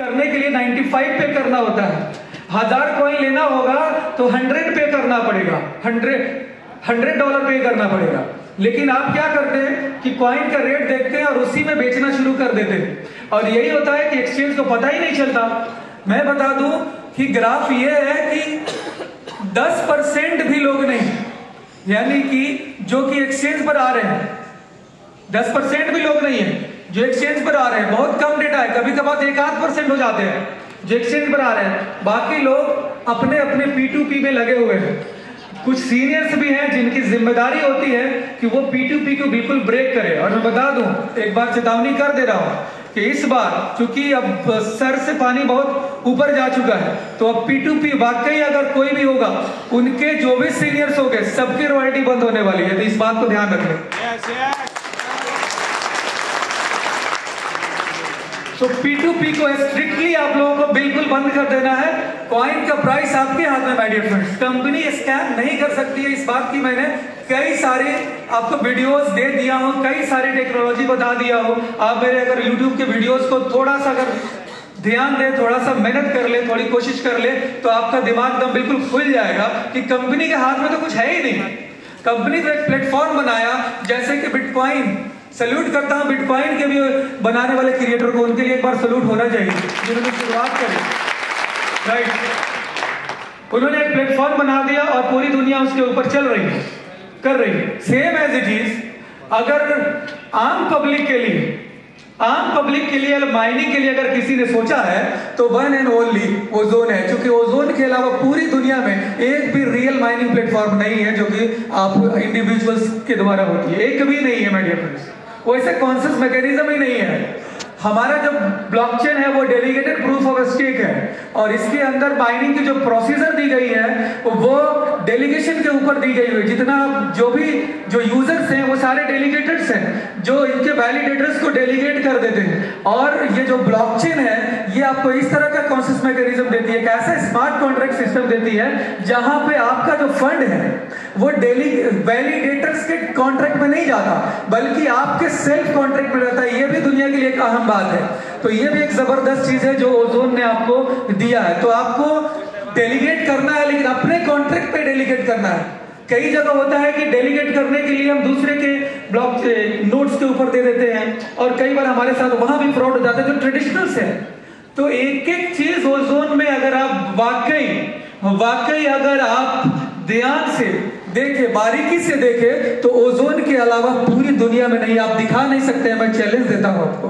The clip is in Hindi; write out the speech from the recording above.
करने के लिए 95 पे करना होता है। 1000 कॉइन लेना होगा तो 100 पे करना पड़ेगा, $100 पे करना पड़ेगा। लेकिन आप क्या करते हैं कि कॉइन का रेट देखते हैं और उसी में बेचना शुरू कर देते हैं, और यही होता है कि एक्सचेंज को पता ही नहीं चलता। मैं बता दूं कि ग्राफ ये है कि 10% भी लोग नहीं, यानी कि जो कि एक्सचेंज पर आ रहे हैं, 10% भी लोग नहीं है जो एक्सचेंज पर आ रहे हैं। बहुत कम डेटा है, कभी कभार 1-8% हो जाते हैं जो एक्सचेंज पर आ रहे हैं। बाकी लोग अपने अपने P2P में लगे हुए हैं। कुछ सीनियर्स भी हैं जिनकी जिम्मेदारी होती है कि वो P2P को बिल्कुल ब्रेक करें। और मैं बता दूं, एक बार चेतावनी कर दे रहा हूं कि इस बार चूंकि अब सर से पानी बहुत ऊपर जा चुका है, तो अब P2P वाकई अगर कोई भी होगा, उनके जो भी सीनियर्स हो गए सबकी रॉयल्टी बंद होने वाली है, तो इस बात को ध्यान रखें। तो P2P को स्ट्रिक्टली आप लोगों को बिल्कुल बंद कर देना है। कॉइन का प्राइस आपके हाथ में, my dear friends. Company scam नहीं कर सकती है, इस बात की मैंने कई सारे आपको वीडियोस दे दिया हूं, कई सारी टेक्नोलॉजी बता दिया हूं। आप मेरे अगर YouTube के वीडियोस को थोड़ा सा अगर ध्यान दे, थोड़ा सा मेहनत कर ले, थोड़ी कोशिश कर ले, तो आपका दिमाग एकदम बिल्कुल खुल जाएगा कि कंपनी के हाथ में तो कुछ है ही नहीं। कंपनी ने एक प्लेटफॉर्म बनाया जैसे कि बिटकॉइन। सैल्यूट करता हूं बिटकॉइन के भी बनाने वाले क्रिएटर को, उनके लिए एक बार सैल्यूट होना चाहिए जिन्होंने शुरुआत करी, राइट। उन्होंने एक प्लेटफॉर्म बना दिया और पूरी दुनिया उसके ऊपर चल रही है, कर रही है। सेम एज इट इज अगर आम पब्लिक के लिए माइनिंग के लिए अगर किसी ने सोचा है तो वन एंड ओनली ओजोन है, क्योंकि ओजोन के अलावा पूरी दुनिया में एक भी रियल माइनिंग प्लेटफॉर्म नहीं है जो कि आप इंडिविजुअल्स के द्वारा होती है, एक भी नहीं है माय डियर फ्रेंड्स। वैसे कॉन्सेंस मैकेनिज्म ही नहीं है। हमारा जो ब्लॉकचेन है वो डेलीगेटेड प्रूफ ऑफ स्टेक है, और इसके अंदर माइनिंग की जो प्रोसीजर दी गई है वो डेलीगेशन के ऊपर दी गई है। जितना जो यूजर्स हैं वो सारे डेलीगेटेड्स हैं, जो इनके वैलिडेटर्स को डेलीगेट कर देते हैं। और ये जो ब्लॉकचेन है ये आपको इस तरह का कॉन्सेंस मैकेनिज्म देती है, एक ऐसा स्मार्ट कॉन्ट्रैक्ट सिस्टम देती है जहां पे आपका जो फंड है वो वैलिडेटर्स के कॉन्ट्रैक्ट में नहीं जाता, बल्कि आपके सेल्फ कॉन्ट्रैक्ट में रहता है। ये भी दुनिया के लिए एक अहम बात है। तो ये भी एक जबरदस्त चीज है जो ओजोन ने आपको दिया है। तो आपको डेलीगेट करना है, लेकिन अपने कॉन्ट्रैक्ट पे डेलीगेट करना है। कई जगह होता है कि डेलीगेट करने के लिए हम दूसरे के ब्लॉक नोट्स के ऊपर दे देते हैं, और कई बार हमारे साथ वहां भी फ्रॉड हो जाता है जो ट्रेडिशनल्स है। तो एक एक चीज ओजोन में अगर आप वाकई अगर आप ध्यान से देखे, बारीकी से देखे, तो ओजोन के अलावा पूरी दुनिया में नहीं, आप दिखा नहीं सकते हैं। मैं चैलेंज देता हूं आपको।